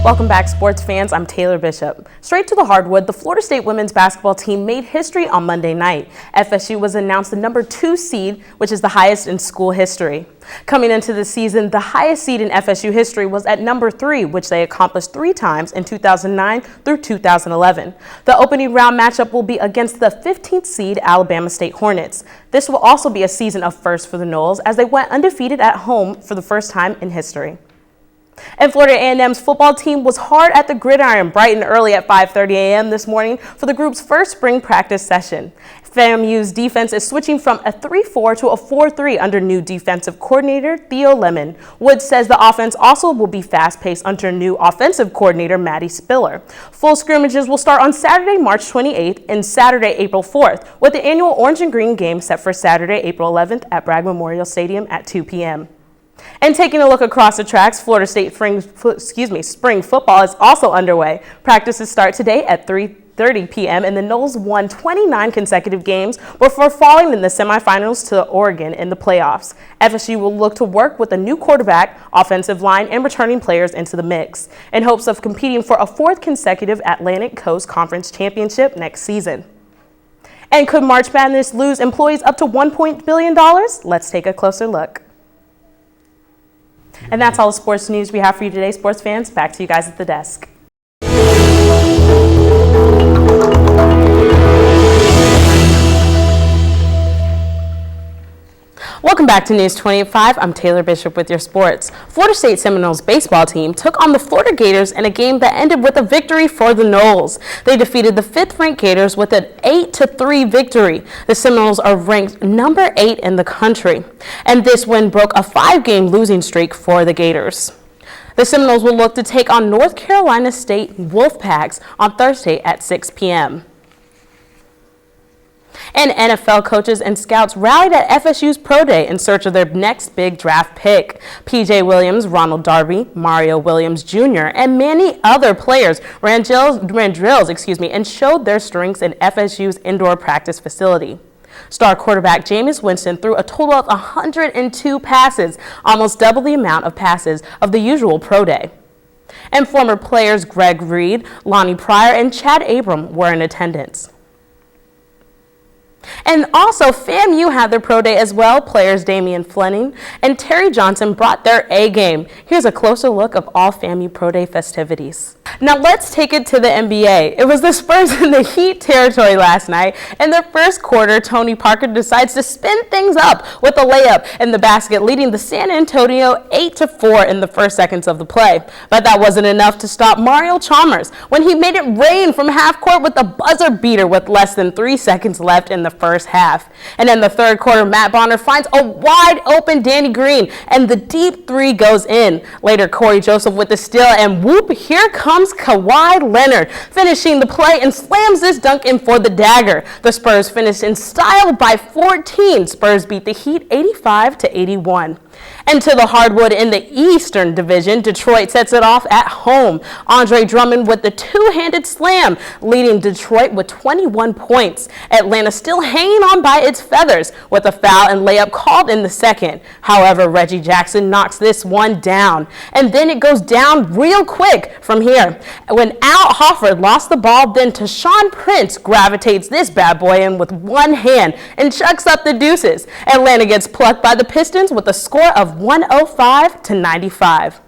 Welcome back, sports fans. I'm Taylor Bishop. Straight to the hardwood, the Florida State women's basketball team made history on Monday night. FSU was announced the number 2 seed, which is the highest in school history. Coming into the season, the highest seed in FSU history was at number 3, which they accomplished 3 times in 2009 through 2011. The opening round matchup will be against the 15th seed Alabama State Hornets. This will also be a season of firsts for the Noles as they went undefeated at home for the first time in history. And Florida A&M's football team was hard at the gridiron bright and early at 5:30 a.m. this morning for the group's first spring practice session. FAMU's defense is switching from a 3-4 to a 4-3 under new defensive coordinator Theo Lemon. Woods says the offense also will be fast-paced under new offensive coordinator Maddie Spiller. Full scrimmages will start on Saturday, March 28th and Saturday, April 4th, with the annual Orange and Green game set for Saturday, April 11th at Bragg Memorial Stadium at 2 p.m. And taking a look across the tracks, Florida State spring football is also underway. Practices start today at 3:30 p.m. and the Noles won 29 consecutive games before falling in the semifinals to Oregon in the playoffs. FSU will look to work with a new quarterback, offensive line, and returning players into the mix in hopes of competing for a 4th consecutive Atlantic Coast Conference championship next season. And could March Madness lose employees up to $1 billion? Let's take a closer look. And that's all the sports news we have for you today, sports fans. Back to you guys at the desk. Welcome back to News 25. I'm Taylor Bishop with your sports. Florida State Seminoles baseball team took on the Florida Gators in a game that ended with a victory for the Noles. They defeated the 5th-ranked Gators with an 8-3 victory. The Seminoles are ranked number 8 in the country, and this win broke a 5-game losing streak for the Gators. The Seminoles will look to take on North Carolina State Wolfpacks on Thursday at 6 p.m. And NFL coaches and scouts rallied at FSU's Pro Day in search of their next big draft pick. P.J. Williams, Ronald Darby, Mario Williams Jr., and many other players ran drills, and showed their strengths in FSU's indoor practice facility. Star quarterback Jameis Winston threw a total of 102 passes, almost double the amount of passes of the usual Pro Day. And former players Greg Reed, Lonnie Pryor, and Chad Abram were in attendance. And also, FAMU had their Pro Day as well. Players Damian Fleming and Terry Johnson brought their A game. Here's a closer look of all FAMU Pro Day festivities. Now let's take it to the NBA. It was the Spurs in the Heat territory last night. In the first quarter, Tony Parker decides to spin things up with a layup in the basket, leading the San Antonio 8-4 in the first seconds of the play. But that wasn't enough to stop Mario Chalmers when he made it rain from half court with a buzzer beater with less than 3 seconds left in the first half. And in the third quarter, Matt Bonner finds a wide open Danny Green, and the deep 3 goes in. Later, Corey Joseph with the steal, and whoop, here comes Kawhi Leonard, finishing the play and slams this dunk in for the dagger. The Spurs finished in style by 14. Spurs beat the Heat 85-81. And to the hardwood in the Eastern Division, Detroit sets it off at home. Andre Drummond with the 2-handed slam, leading Detroit with 21 points. Atlanta still hanging on by its feathers with a foul and layup called in the second. However, Reggie Jackson knocks this one down. And then it goes down real quick from here. When Al Horford lost the ball, then Tayshaun Prince gravitates this bad boy in with one hand and chucks up the deuces. Atlanta gets plucked by the Pistons with a score of 105-95.